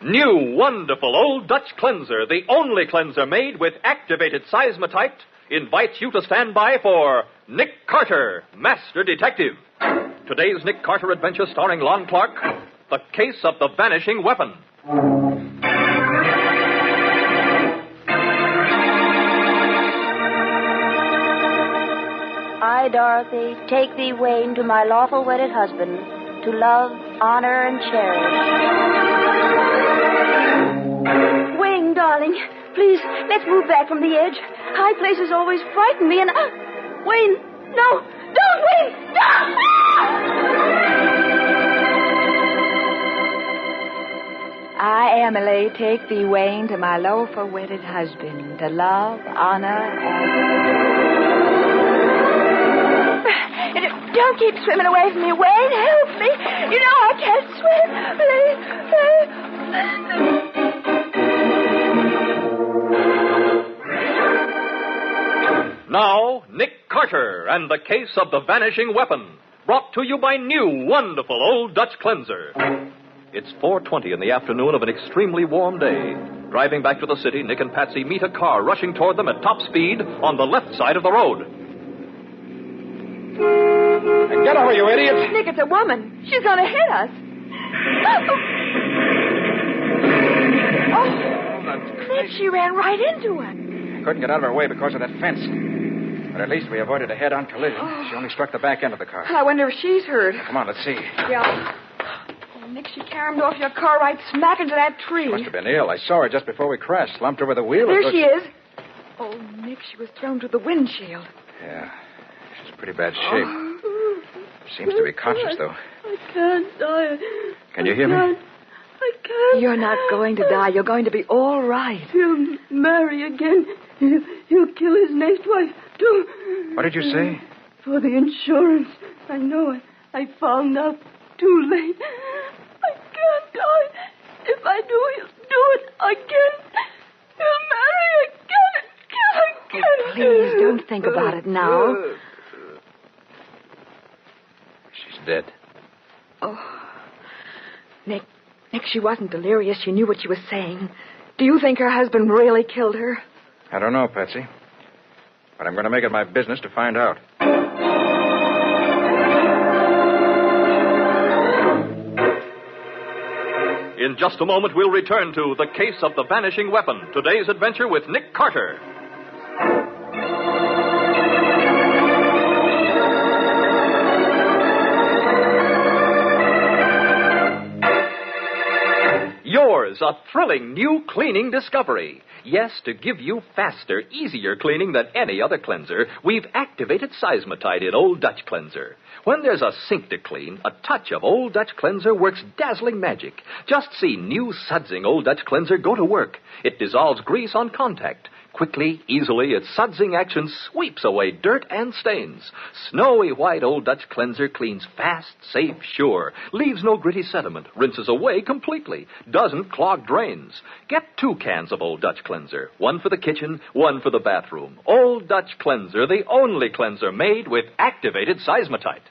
New wonderful Old Dutch Cleanser, the only cleanser made with activated seismotite, invites you to stand by for Nick Carter, Master Detective. Today's Nick Carter adventure starring Lon Clark, The Case of the Vanishing Weapon. I, Dorothy, take thee, Wayne, to my lawful wedded husband, to love, honor, and cherish. Wayne, darling, please, let's move back from the edge. High places always frighten me, and... Wayne, no! Don't, Wayne! No! I, Emily, take thee, Wayne, to my lawful wedded husband, to love, honor, and... Don't keep swimming away from me, Wayne. Help me. You know I can't swim. Now, Nick Carter and the Case of the Vanishing Weapon, brought to you by new wonderful Old Dutch Cleanser. It's 4:20 in the afternoon of an extremely warm day. Driving back to the city, Nick and Patsy meet a car rushing toward them at top speed on the left side of the road. Get over, you idiot! Nick, it's a woman. She's going to hit us. Nick, she ran right into us. Couldn't get out of her way because of that fence. But at least we avoided a head-on collision. She only struck the back end of the car. I wonder if she's hurt. Come on, let's see. Yeah. Oh, Nick, she caromed off your car right smack into that tree. She must have been ill. I saw her just before we crashed. Slumped over the wheel. There she is. Oh, Nick, she was thrown through the windshield. Yeah. She's in pretty bad shape. Seems to be conscious, though. I can't die. Can you hear me? I can't. You're not going to die. You're going to be all right. He'll marry again. He'll kill his next wife, too. What did you say? For the insurance. I know it. I found out too late. I can't die. If I do, he'll do it again. He'll marry again. Oh, please, don't think about it now. She's dead. Oh. Nick, she wasn't delirious. She knew what she was saying. Do you think her husband really killed her? I don't know, Patsy. But I'm going to make it my business to find out. In just a moment, we'll return to The Case of the Vanishing Weapon, today's adventure with Nick Carter. Yours, a thrilling new cleaning discovery. Yes, to give you faster, easier cleaning than any other cleanser, we've activated seismotite in Old Dutch Cleanser. When there's a sink to clean, a touch of Old Dutch Cleanser works dazzling magic. Just see new sudsing Old Dutch Cleanser go to work. It dissolves grease on contact. Quickly, easily, its sudsing action sweeps away dirt and stains. Snowy white Old Dutch Cleanser cleans fast, safe, sure, leaves no gritty sediment, rinses away completely, doesn't clog drains. Get 2 cans of Old Dutch Cleanser, one for the kitchen, one for the bathroom. Old Dutch Cleanser, the only cleanser made with activated seismotite.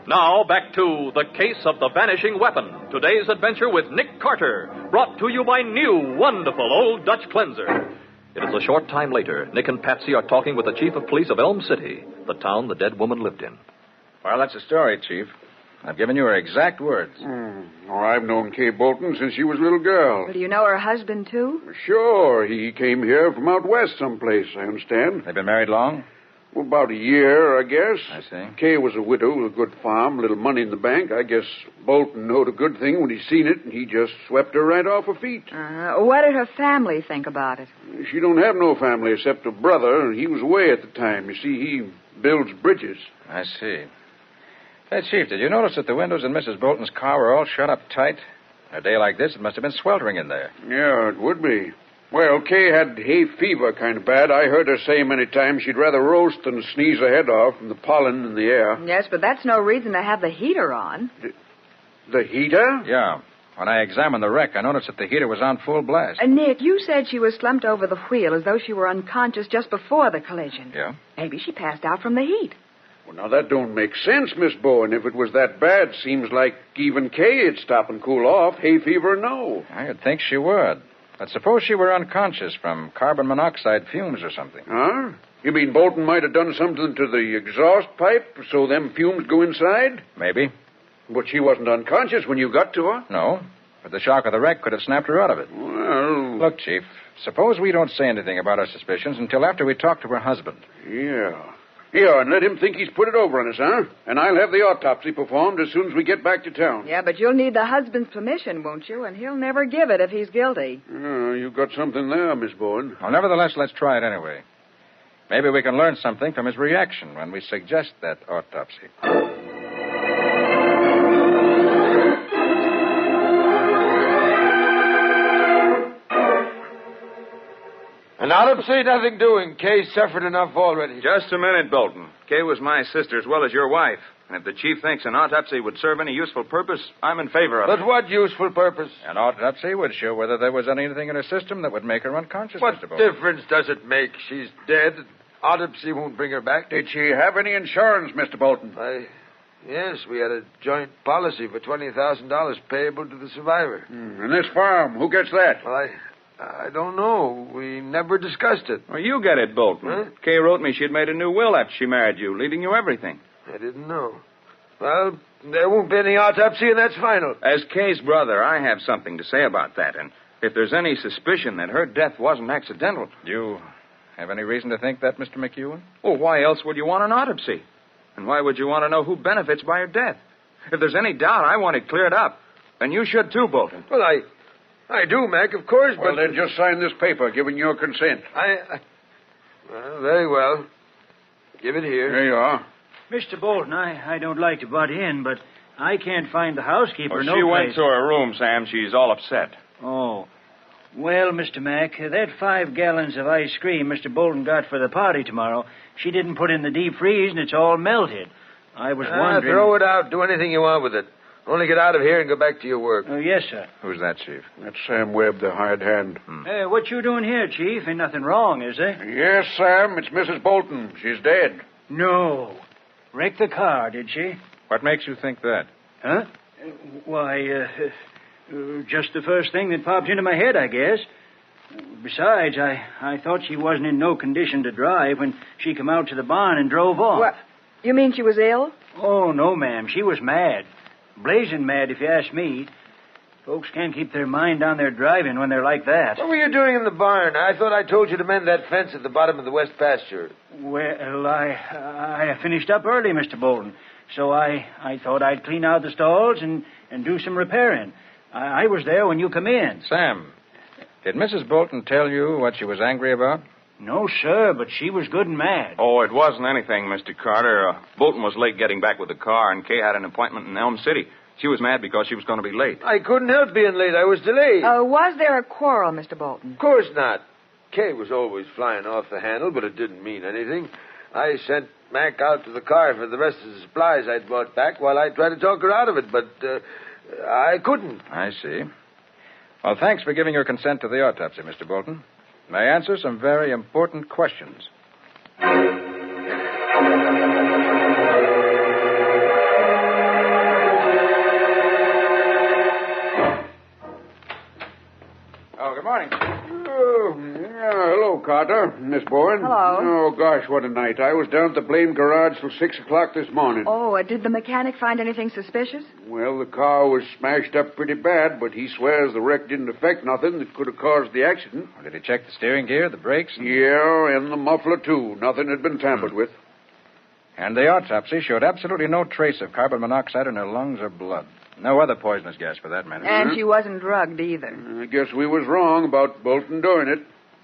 Now, back to The Case of the Vanishing Weapon, today's adventure with Nick Carter, brought to you by new wonderful Old Dutch Cleanser. It is a short time later. Nick and Patsy are talking with the chief of police of Elm City, the town the dead woman lived in. Well, that's the story, Chief. I've given you her exact words. Oh, I've known Kay Bolton since she was a little girl. Well, do you know her husband, too? Sure, he came here from out west someplace, I understand. They've been married long? Well, about a year, I guess. I see. Kay was a widow with a good farm, little money in the bank. I guess Bolton knowed a good thing when he seen it, and he just swept her right off her feet. What did her family think about it? She don't have no family except a brother, and he was away at the time. You see, he builds bridges. I see. Hey, Chief, did you notice that the windows in Mrs. Bolton's car were all shut up tight? On a day like this, it must have been sweltering in there. Yeah, it would be. Well, Kay had hay fever kind of bad. I heard her say many times she'd rather roast than sneeze her head off from the pollen in the air. Yes, but that's no reason to have the heater on. The heater? Yeah. When I examined the wreck, I noticed that the heater was on full blast. Nick, you said she was slumped over the wheel as though she were unconscious just before the collision. Yeah? Maybe she passed out from the heat. Well, now, that don't make sense, Miss Bowen. If it was that bad, seems like even Kay'd stop and cool off. Hay fever, no. I'd think she would. But suppose she were unconscious from carbon monoxide fumes or something. Huh? You mean Bolton might have done something to the exhaust pipe so them fumes go inside? Maybe. But she wasn't unconscious when you got to her. No. But the shock of the wreck could have snapped her out of it. Well... Look, Chief, suppose we don't say anything about our suspicions until after we talk to her husband. Yeah. Yeah, and let him think he's put it over on us, huh? And I'll have the autopsy performed as soon as we get back to town. Yeah, but you'll need the husband's permission, won't you? And he'll never give it if he's guilty. You've got something there, Miss Bowen. Well, nevertheless, let's try it anyway. Maybe we can learn something from his reaction when we suggest that autopsy. An autopsy, nothing doing. Kay suffered enough already. Just a minute, Bolton. Kay was my sister as well as your wife. And if the chief thinks an autopsy would serve any useful purpose, I'm in favor of it. But what useful purpose? An autopsy would show whether there was anything in her system that would make her unconscious, What Mr. Bolton. difference does it make? She's dead. Autopsy won't bring her back. Did she have any insurance, Mr. Bolton? Yes, we had a joint policy for $20,000 payable to the survivor. And this farm, who gets that? Well, I don't know. We never discussed it. Well, you get it, Bolton. Huh? Kay wrote me she'd made a new will after she married you, leaving you everything. I didn't know. Well, there won't be any autopsy, and that's final. As Kay's brother, I have something to say about that. And if there's any suspicion that her death wasn't accidental... Do you have any reason to think that, Mr. McEwen? Well, why else would you want an autopsy? And why would you want to know who benefits by her death? If there's any doubt, I want it cleared up. And you should too, Bolton. Well, I do, Mac, of course, Well, but... then just sign this paper giving your consent. Well, very well. Give it here. There you are. Mr. Bolton, I don't like to butt in, but I can't find the housekeeper. Well, no she place. went to her room, Sam. She's all upset. Oh. Well, Mr. Mack, that 5 gallons of ice cream Mr. Bolton got for the party tomorrow, she didn't put in the deep freeze, and it's all melted. I was wondering... Throw it out. Do anything you want with it. Only get out of here and go back to your work. Oh, yes, sir. Who's that, Chief? That's Sam Webb, the hired hand. What you doing here, Chief? Ain't nothing wrong, is there? Yes, Sam, it's Mrs. Bolton. She's dead. No. Wrecked the car, did she? What makes you think that? Huh? Why, just the first thing that popped into my head, I guess. Besides, I thought she wasn't in no condition to drive when she come out to the barn and drove off. What? You mean she was ill? Oh, no, ma'am. She was mad. Blazing mad, if you ask me. Folks can't keep their mind on their driving when they're like that. What were you doing in the barn? I thought I told you to mend that fence at the bottom of the west pasture. Well, I finished up early, Mr. Bolton. So I thought I'd clean out the stalls and do some repairing. I was there when you come in. Sam, did Mrs. Bolton tell you what she was angry about? No, sir, but she was good and mad. Oh, it wasn't anything, Mr. Carter. Bolton was late getting back with the car, and Kay had an appointment in Elm City. She was mad because she was going to be late. I couldn't help being late. I was delayed. Was there a quarrel, Mr. Bolton? Of course not. Kay was always flying off the handle, but it didn't mean anything. I sent Mac out to the car for the rest of the supplies I'd brought back while I tried to talk her out of it, but I couldn't. I see. Well, thanks for giving your consent to the autopsy, Mr. Bolton. May I answer some very important questions? Oh, good morning. Oh, yeah, hello, Carter. Miss Bowen. Hello. Oh, gosh, what a night. I was down at the blame garage till 6 o'clock this morning. Oh, did the mechanic find anything suspicious? Well, the car was smashed up pretty bad, but he swears the wreck didn't affect nothing that could have caused the accident. Well, did he check the steering gear, the brakes? Yeah, and the muffler, too. Nothing had been tampered with. And the autopsy showed absolutely no trace of carbon monoxide in her lungs or blood. No other poisonous gas, for that matter. And she wasn't drugged either. I guess we was wrong about Bolton doing it.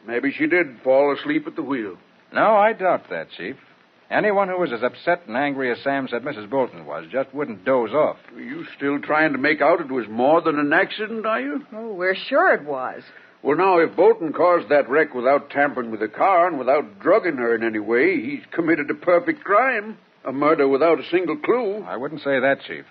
Maybe she did fall asleep at the wheel. No, I doubt that, Chief. Anyone who was as upset and angry as Sam said Mrs. Bolton was just wouldn't doze off. Are you still trying to make out it was more than an accident, are you? Oh, we're sure it was. Well, now, if Bolton caused that wreck without tampering with the car and without drugging her in any way, he's committed a perfect crime. A murder without a single clue. I wouldn't say that, Chief.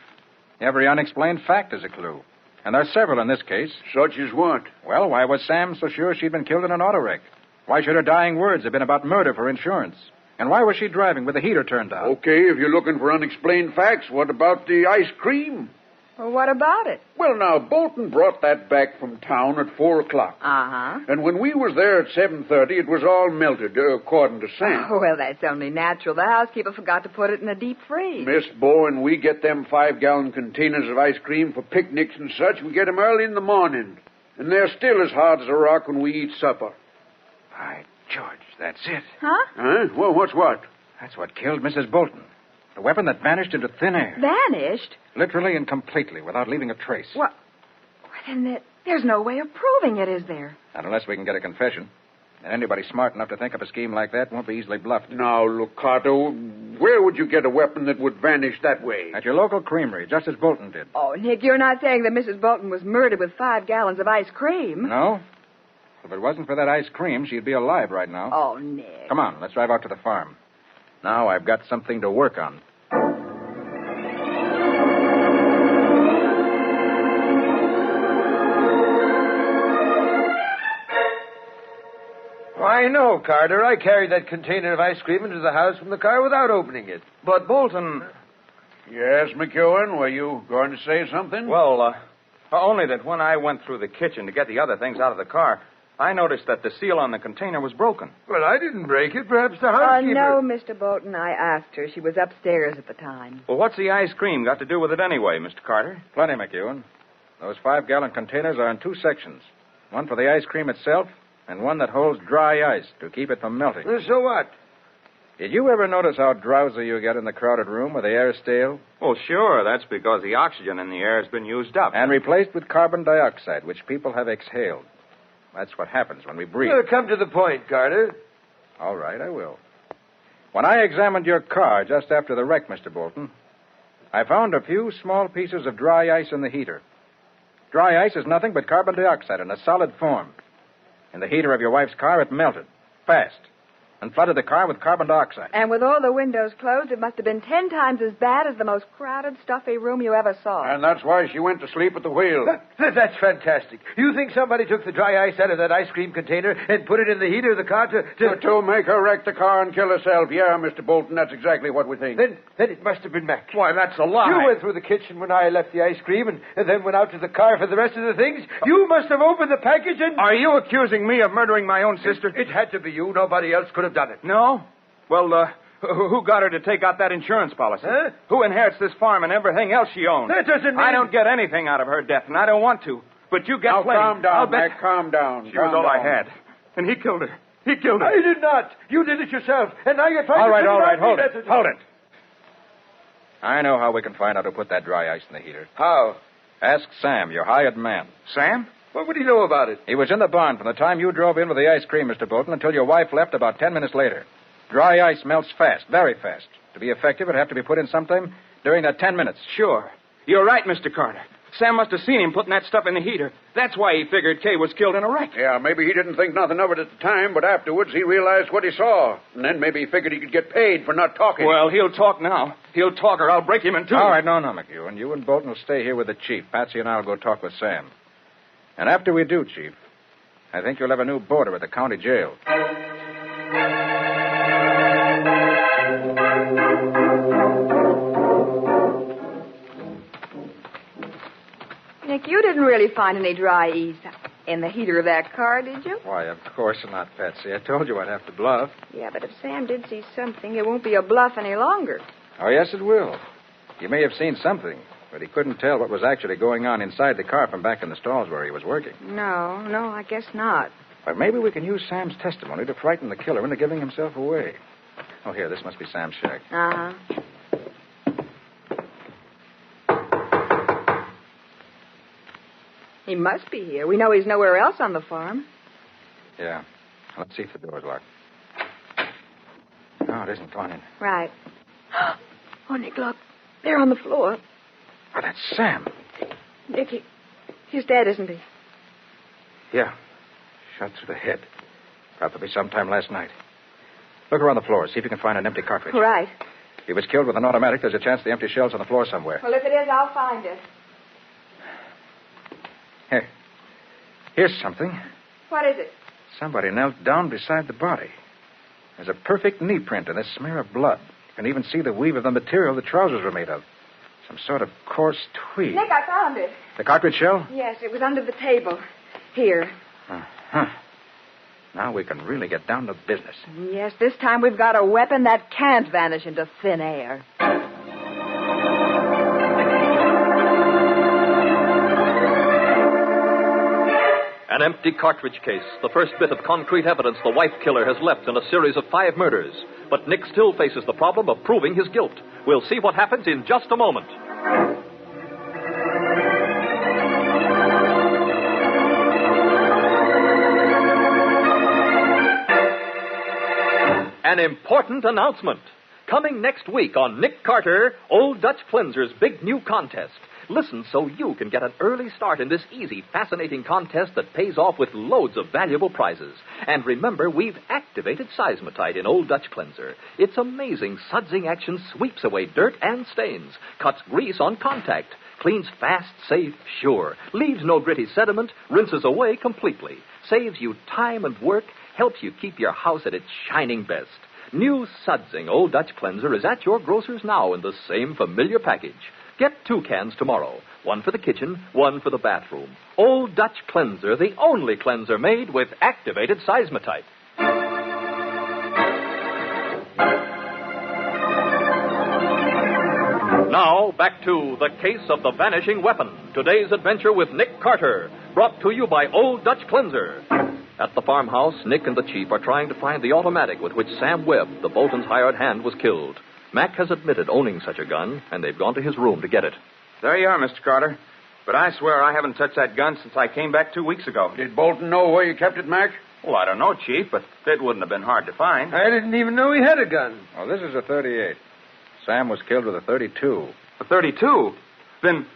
Every unexplained fact is a clue. And there's several in this case. Such as what? Well, why was Sam so sure she'd been killed in an auto wreck? Why should her dying words have been about murder for insurance? And why was she driving with the heater turned on? Okay, if you're looking for unexplained facts, what about the ice cream? Well, what about it? Well, now, Bolton brought that back from town at 4 o'clock. Uh-huh. And when we was there at 7:30, it was all melted, according to Sam. Oh, well, that's only natural. The housekeeper forgot to put it in a deep freeze. Miss Bowen, we get them 5-gallon containers of ice cream for picnics and such. We get 'em early in the morning. And they're still as hard as a rock when we eat supper. By George, that's it. Huh? Huh? Well, what's what? That's what killed Mrs. Bolton. The weapon that vanished into thin air. Vanished? Literally and completely, without leaving a trace. What? Then there's no way of proving it, is there? Not unless we can get a confession. And anybody smart enough to think up a scheme like that won't be easily bluffed. Now, look, Carter, where would you get a weapon that would vanish that way? At your local creamery, just as Bolton did. Oh, Nick, you're not saying that Mrs. Bolton was murdered with 5 gallons of ice cream? No? If it wasn't for that ice cream, she'd be alive right now. Oh, Nick. Come on, let's drive out to the farm. Now I've got something to work on. Why, no, Carter. I carried that container of ice cream into the house from the car without opening it. But Bolton... Yes, McEwen, were you going to say something? Well, only that when I went through the kitchen to get the other things out of the car, I noticed that the seal on the container was broken. Well, I didn't break it. Perhaps the housekeeper... No, Mr. Bolton. I asked her. She was upstairs at the time. Well, what's the ice cream got to do with it anyway, Mr. Carter? Plenty, McEwen. Those 5-gallon containers are in 2 sections. One for the ice cream itself, and one that holds dry ice to keep it from melting. So what? Did you ever notice how drowsy you get in the crowded room where the air's stale? Well, sure. That's because the oxygen in the air has been used up. And replaced with carbon dioxide, which people have exhaled. That's what happens when we breathe. Well, come to the point, Carter. All right, I will. When I examined your car just after the wreck, Mr. Bolton, I found a few small pieces of dry ice in the heater. Dry ice is nothing but carbon dioxide in a solid form. In the heater of your wife's car, it melted, fast, and flooded the car with carbon dioxide. And with all the windows closed, it must have been 10 times as bad as the most crowded, stuffy room you ever saw. And that's why she went to sleep at the wheel. That's fantastic. You think somebody took the dry ice out of that ice cream container and put it in the heater of the car To make her wreck the car and kill herself. Yeah, Mr. Bolton, that's exactly what we think. Then it must have been Mac. Why, that's a lie. You went through the kitchen when I left the ice cream and then went out to the car for the rest of the things. You must have opened the package and... Are you accusing me of murdering my own sister? It had to be you. Nobody else could have done it. No? Well, who got her to take out that insurance policy? Huh? Who inherits this farm and everything else she owns? That doesn't mean... I don't get anything out of her death, and I don't want to. But you get Now, plenty. calm down, I'll bet... Mac, calm down. She was all I had. And he killed her. He killed her. I did not. You did it yourself. And now you're trying All to... right, hold it. Hold it. I know how we can find out who put that dry ice in the heater. How? Ask Sam, your hired man. Sam? What would he know about it? He was in the barn from the time you drove in with the ice cream, Mr. Bolton, until your wife left about 10 minutes later. Dry ice melts fast, very fast. To be effective, it'd have to be put in sometime during that 10 minutes. Sure. You're right, Mr. Carter. Sam must have seen him putting that stuff in the heater. That's why he figured Kay was killed in a wreck. Yeah, maybe he didn't think nothing of it at the time, but afterwards he realized what he saw. And then maybe he figured he could get paid for not talking. Well, he'll talk now. He'll talk or I'll break him in two. All right, no, McEwen. You and Bolton will stay here with the chief. Patsy and I'll go talk with Sam. And after we do, Chief, I think you'll have a new boarder at the county jail. Nick, you didn't really find any dry ice in the heater of that car, did you? Why, of course not, Patsy. I told you I'd have to bluff. Yeah, but if Sam did see something, it won't be a bluff any longer. Oh, yes, it will. You may have seen something, but he couldn't tell what was actually going on inside the car from back in the stalls where he was working. No, I guess not. But maybe we can use Sam's testimony to frighten the killer into giving himself away. Oh, here, this must be Sam's shack. Uh-huh. He must be here. We know he's nowhere else on the farm. Yeah. Let's see if the door's locked. No, it isn't. Come on in. Right. Oh, Nick, look. There on the floor. Oh, that's Sam. Nick, he's dead, isn't he? Yeah. Shot through the head. Probably sometime last night. Look around the floor. See if you can find an empty cartridge. Right. If he was killed with an automatic, there's a chance the empty shell's on the floor somewhere. Well, if it is, I'll find it. Here. Here's something. What is it? Somebody knelt down beside the body. There's a perfect knee print and a smear of blood. You can even see the weave of the material the trousers were made of. Some sort of coarse tweed. Nick, I found it. The cartridge shell? Yes, it was under the table. Here. Uh-huh. Now we can really get down to business. Yes, this time we've got a weapon that can't vanish into thin air. An empty cartridge case, the first bit of concrete evidence the wife killer has left in a series of 5 murders. But Nick still faces the problem of proving his guilt. We'll see what happens in just a moment. An important announcement. Coming next week on Nick Carter, Old Dutch Cleanser's big new contest. Listen so you can get an early start in this easy, fascinating contest that pays off with loads of valuable prizes. And remember, we've activated Seismotite in Old Dutch Cleanser. Its amazing sudsing action sweeps away dirt and stains, cuts grease on contact, cleans fast, safe, sure, leaves no gritty sediment, rinses away completely, saves you time and work, helps you keep your house at its shining best. New sudsing Old Dutch Cleanser is at your grocer's now in the same familiar package. Get 2 cans tomorrow. 1 for the kitchen, 1 for the bathroom. Old Dutch Cleanser, the only cleanser made with activated Seismotite. Now, back to The Case of the Vanishing Weapon. Today's adventure with Nick Carter, brought to you by Old Dutch Cleanser. At the farmhouse, Nick and the chief are trying to find the automatic with which Sam Webb, the Bolton's hired hand, was killed. Mac has admitted owning such a gun, and they've gone to his room to get it. There you are, Mr. Carter. But I swear I haven't touched that gun since I came back 2 weeks ago. Did Bolton know where you kept it, Mac? Well, I don't know, Chief, but it wouldn't have been hard to find. I didn't even know he had a gun. Oh, this is a 38. Sam was killed with a 32. A 32? Then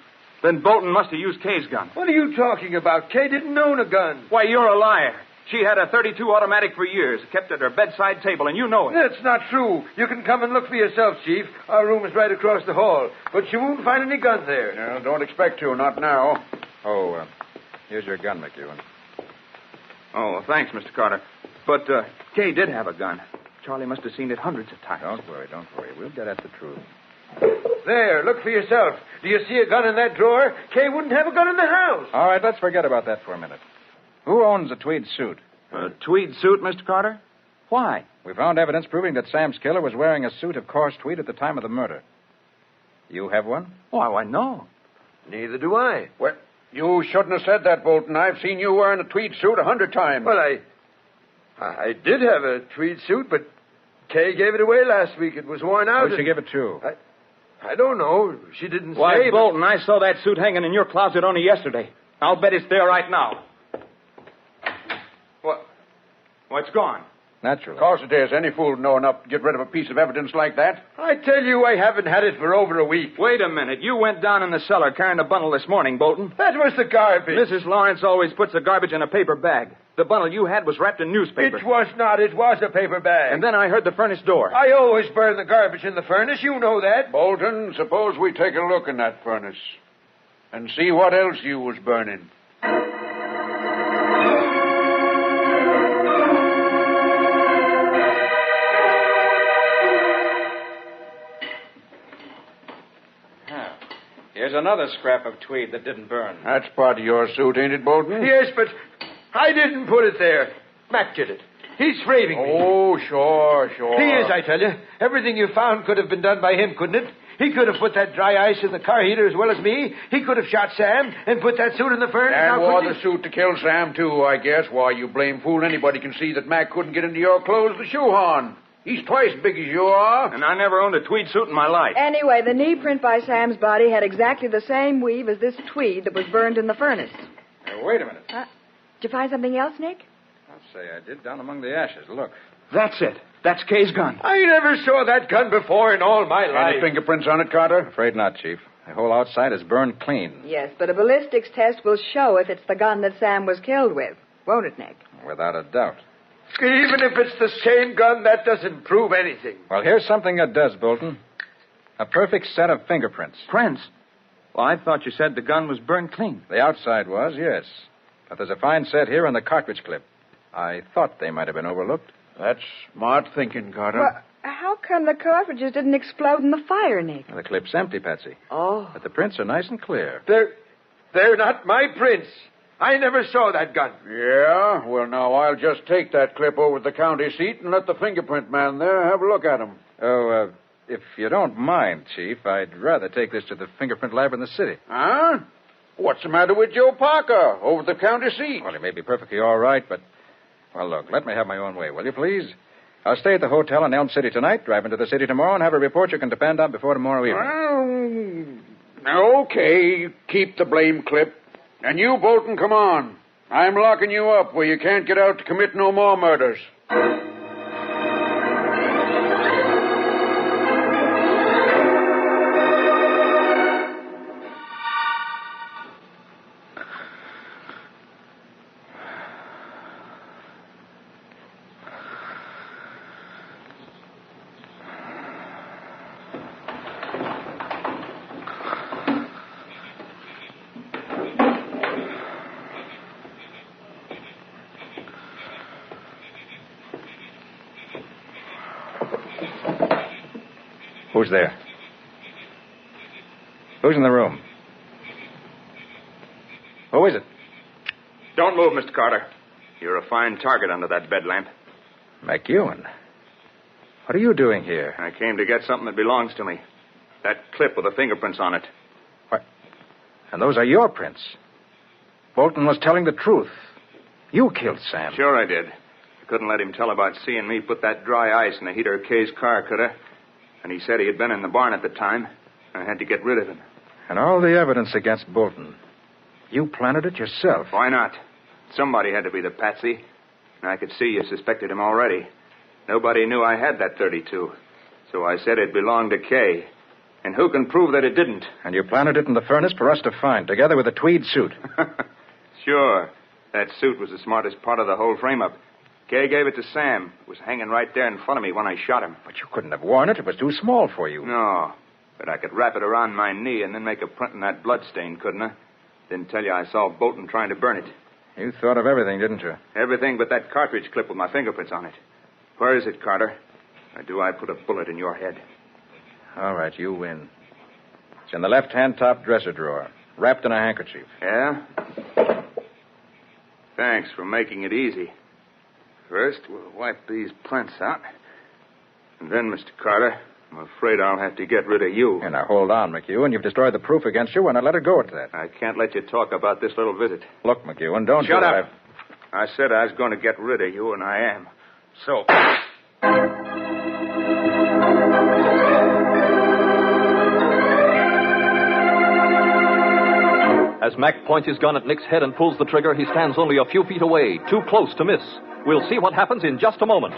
Bolton must have used Kay's gun. What are you talking about? Kay didn't own a gun. Why, you're a liar. She had a 32 automatic for years, kept at her bedside table, and you know it. That's not true. You can come and look for yourself, Chief. Our room is right across the hall. But you won't find any gun there. No, don't expect to, not now. Oh, here's your gun, McEwen. Oh, well, thanks, Mr. Carter. But Kay did have a gun. Charlie must have seen it hundreds of times. Don't worry. We'll get at the truth. There, look for yourself. Do you see a gun in that drawer? Kay wouldn't have a gun in the house. All right, let's forget about that for a minute. Who owns a tweed suit? A tweed suit, Mr. Carter? Why? We found evidence proving that Sam's killer was wearing a suit of coarse tweed at the time of the murder. You have one? Why, no. Neither do I. Well, you shouldn't have said that, Bolton. I've seen you wearing a tweed suit 100 times. Well, I did have a tweed suit, but Kay gave it away last week. It was worn out. Who'd she give it to? I don't know. She didn't Why, say. Bolton, I saw that suit hanging in your closet only yesterday. I'll bet it's there right now. What? Well, it's gone. Naturally. Of course it is. Any fool would know enough to get rid of a piece of evidence like that. I tell you, I haven't had it for over a week. Wait a minute. You went down in the cellar carrying a bundle this morning, Bolton. That was the garbage. Mrs. Lawrence always puts the garbage in a paper bag. The bundle you had was wrapped in newspaper. It was not. It was a paper bag. And then I heard the furnace door. I always burn the garbage in the furnace. You know that. Bolton, suppose we take a look in that furnace and see what else you was burning. Here's another scrap of tweed that didn't burn. That's part of your suit, ain't it, Bolton? Yes, but I didn't put it there. Mac did it. He's framing me. Oh, sure. He is, I tell you. Everything you found could have been done by him, couldn't it? He could have put that dry ice in the car heater as well as me. He could have shot Sam and put that suit in the furnace. And now, wore couldn't the suit to kill Sam, too, I guess. Why, you blame fool. Anybody can see that Mac couldn't get into your clothes to shoehorn. He's twice big as you are. And I never owned a tweed suit in my life. Anyway, the knee print by Sam's body had exactly the same weave as this tweed that was burned in the furnace. Now, wait a minute. Did you find something else, Nick? I'll say I did down among the ashes. Look. That's it. That's Kay's gun. I never saw that gun before in all my life. Any fingerprints on it, Carter? Afraid not, Chief. The whole outside is burned clean. Yes, but a ballistics test will show if it's the gun that Sam was killed with. Won't it, Nick? Without a doubt. Even if it's the same gun, that doesn't prove anything. Well, here's something that does, Bolton. A perfect set of fingerprints. Prints? Well, I thought you said the gun was burned clean. The outside was, yes. But there's a fine set here on the cartridge clip. I thought they might have been overlooked. That's smart thinking, Carter. Well, how come the cartridges didn't explode in the fire, Nick? Well, the clip's empty, Patsy. Oh. But the prints are nice and clear. They're not my prints. I never saw that gun. Yeah? Well, now, I'll just take that clip over to the county seat and let the fingerprint man there have a look at him. Oh, if you don't mind, Chief, I'd rather take this to the fingerprint lab in the city. Huh? What's the matter with Joe Parker over at the county seat? Well, he may be perfectly all right, but... Well, look, let me have my own way, will you, please? I'll stay at the hotel in Elm City tonight, drive into the city tomorrow, and have a report you can depend on before tomorrow evening. Well, okay, keep the blame clip. And you, Bolton, come on. I'm locking you up where you can't get out to commit no more murders. Who's there? Who's in the room? Who is it? Don't move, Mr. Carter. You're a fine target under that bed lamp. McEwen. What are you doing here? I came to get something that belongs to me. That clip with the fingerprints on it. What? And those are your prints. Bolton was telling the truth. You killed Sam. Sure I did. I couldn't let him tell about seeing me put that dry ice in the heater of Kay's car, could I? And he said he had been in the barn at the time. I had to get rid of him. And all the evidence against Bolton. You planted it yourself. Why not? Somebody had to be the patsy. And I could see you suspected him already. Nobody knew I had that .32. So I said it belonged to Kay. And who can prove that it didn't? And you planted it in the furnace for us to find, together with a tweed suit. Sure. That suit was the smartest part of the whole frame-up. Kay gave it to Sam. It was hanging right there in front of me when I shot him. But you couldn't have worn it. It was too small for you. No. But I could wrap it around my knee and then make a print in that blood stain, couldn't I? Didn't tell you I saw Bolton trying to burn it. You thought of everything, didn't you? Everything but that cartridge clip with my fingerprints on it. Where is it, Carter? Or do I put a bullet in your head? All right, you win. It's in the left-hand top dresser drawer, wrapped in a handkerchief. Yeah? Thanks for making it easy. First, we'll wipe these prints out. And then, Mr. Carter, I'm afraid I'll have to get rid of you. And now, hold on, McEwen. You've destroyed the proof against you, and I let it go at that. I can't let you talk about this little visit. Look, McEwen, don't... Shut up. I said I was going to get rid of you, and I am. So... As Mac points his gun at Nick's head and pulls the trigger, he stands only a few feet away, too close to miss. We'll see what happens in just a moment.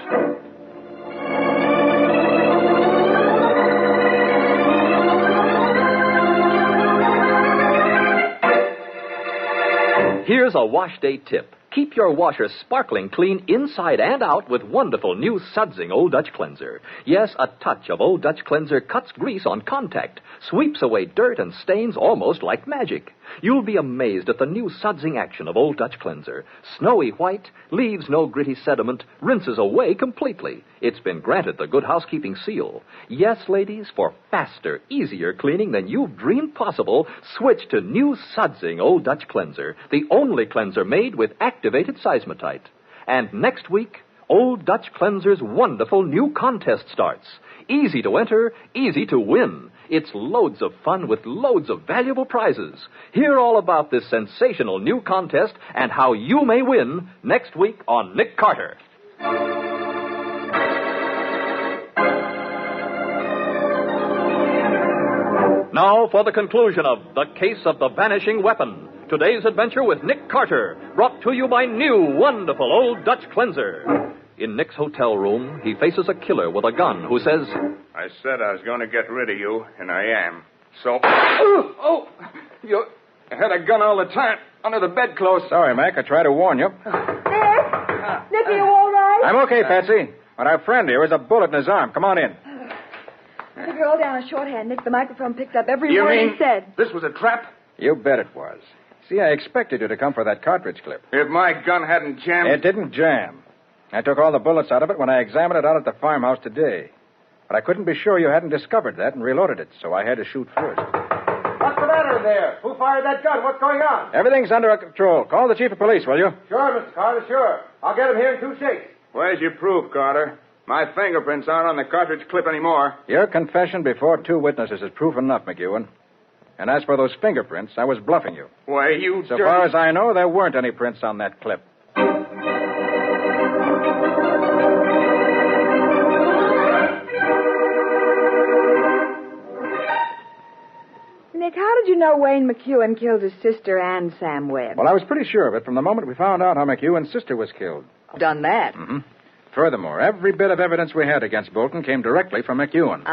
Here's a wash day tip. Keep your washer sparkling clean inside and out with wonderful new Sudsing Old Dutch Cleanser. Yes, a touch of Old Dutch Cleanser cuts grease on contact, sweeps away dirt and stains almost like magic. You'll be amazed at the new sudsing action of Old Dutch Cleanser. Snowy white, leaves no gritty sediment, rinses away completely. It's been granted the Good Housekeeping seal. Yes, ladies, for faster, easier cleaning than you've dreamed possible, switch to new Sudsing Old Dutch Cleanser, the only cleanser made with activated seismotite. And next week, Old Dutch Cleanser's wonderful new contest starts. Easy to enter, easy to win. It's loads of fun with loads of valuable prizes. Hear all about this sensational new contest and how you may win next week on Nick Carter. Now for the conclusion of The Case of the Vanishing Weapon. Today's adventure with Nick Carter, brought to you by new, wonderful Old Dutch Cleanser. In Nick's hotel room, he faces a killer with a gun who says, I said I was going to get rid of you, and I am. So... You had a gun all the time, under the bedclothes. Sorry, Mac. I tried to warn you. Nick? Nick, are you all right? I'm okay, Patsy. But our friend here has a bullet in his arm. Come on in. If you're all down a shorthand, Nick, the microphone picked up every You word mean he said. this was a trap? You bet it was. See, I expected you to come for that cartridge clip. If my gun hadn't jammed... It didn't jam. I took all the bullets out of it when I examined it out at the farmhouse today. But I couldn't be sure you hadn't discovered that and reloaded it, so I had to shoot first. What's the matter in there? Who fired that gun? What's going on? Everything's under control. Call the chief of police, will you? Sure, Mr. Carter, sure. I'll get him here in 2 shakes. Where's your proof, Carter? My fingerprints aren't on the cartridge clip anymore. Your confession before 2 witnesses is proof enough, McEwen. And as for those fingerprints, I was bluffing you. Why, you So far as I know, there weren't any prints on that clip. Nick, how did you know Wayne McEwen killed his sister and Sam Webb? Well, I was pretty sure of it from the moment we found out how McEwen's sister was killed. Done that. Mm-hmm. Furthermore, every bit of evidence we had against Bolton came directly from McEwen.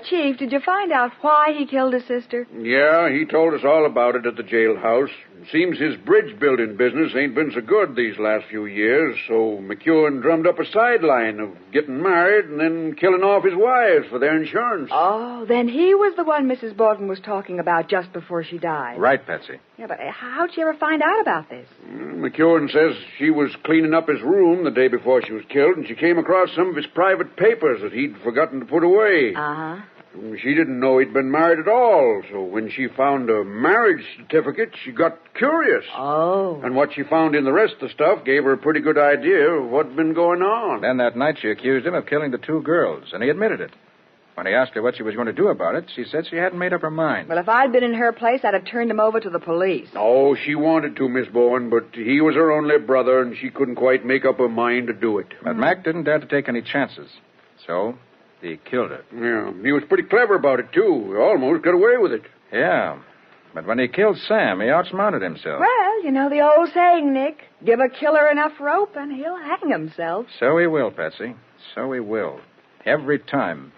Chief, did you find out why he killed his sister? Yeah, he told us all about it at the jailhouse. Seems his bridge building business ain't been so good these last few years, so McEwen drummed up a sideline of getting married and then killing off his wives for their insurance. Oh, then he was the one Mrs. Bolton was talking about just before she died. Right, Patsy. Yeah, but how'd she ever find out about this? McEwen says she was cleaning up his room the day before she was killed, and she came across some of his private papers that he'd forgotten to put away. Uh-huh. She didn't know he'd been married at all, so when she found a marriage certificate, she got curious. Oh. And what she found in the rest of the stuff gave her a pretty good idea of what'd been going on. Then that night she accused him of killing the 2 girls, and he admitted it. When he asked her what she was going to do about it, she said she hadn't made up her mind. Well, if I'd been in her place, I'd have turned him over to the police. Oh, she wanted to, Miss Bowen, but he was her only brother, and she couldn't quite make up her mind to do it. But Mac didn't dare to take any chances. So he killed her. Yeah, he was pretty clever about it, too. He almost got away with it. Yeah. But when he killed Sam, he outsmarted himself. Well, you know the old saying, Nick. Give a killer enough rope and he'll hang himself. So he will, Patsy. So he will. Every time.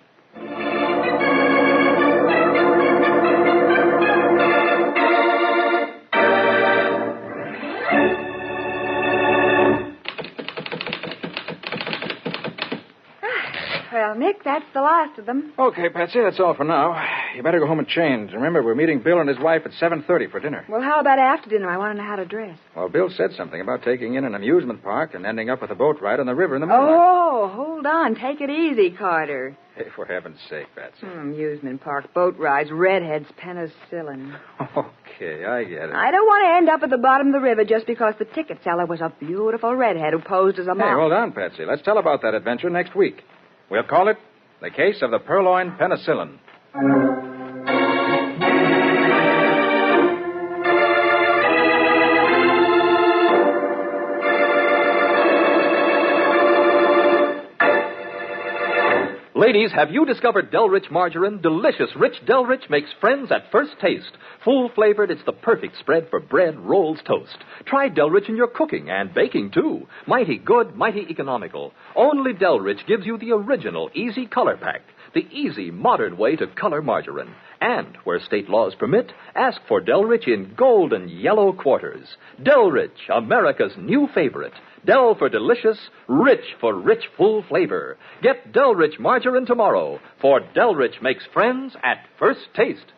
Well, Nick, that's the last of them. Okay, Patsy, that's all for now. You better go home and change. Remember, we're meeting Bill and his wife at 7:30 for dinner. Well, how about after dinner? I want to know how to dress. Well, Bill said something about taking in an amusement park and ending up with a boat ride on the river in the moonlight. Oh, hold on. Take it easy, Carter. Hey, for heaven's sake, Patsy. Amusement park, boat rides, redheads, penicillin. Okay, I get it. I don't want to end up at the bottom of the river just because the ticket seller was a beautiful redhead who posed as a model. Hey, hold on, Patsy. Let's tell about that adventure next week. We'll call it The Case of the Purloined Penicillin. Ladies, have you discovered Delrich margarine? Delicious, rich Delrich makes friends at first taste. Full-flavored, it's the perfect spread for bread, rolls, toast. Try Delrich in your cooking and baking, too. Mighty good, mighty economical. Only Delrich gives you the original easy color pack, the easy, modern way to color margarine. And, where state laws permit, ask for Delrich in golden yellow quarters. Delrich, America's new favorite. Del for delicious, rich for rich, full flavor. Get Delrich margarine tomorrow, for Delrich makes friends at first taste.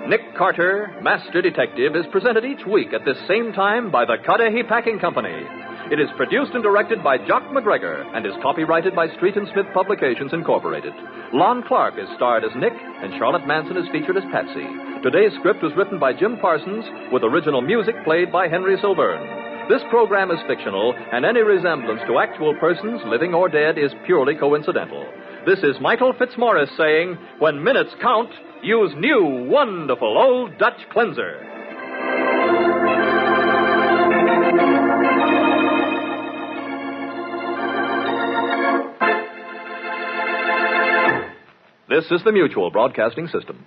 Nick Carter, Master Detective, is presented each week at this same time by the Cudahy Packing Company. It is produced and directed by Jock McGregor and is copyrighted by Street & Smith Publications, Incorporated. Lon Clark is starred as Nick, and Charlotte Manson is featured as Patsy. Today's script was written by Jim Parsons, with original music played by Henry Silverne. This program is fictional, and any resemblance to actual persons, living or dead, is purely coincidental. This is Michael Fitzmaurice saying, when minutes count, use new, wonderful Old Dutch Cleanser. This is the Mutual Broadcasting System.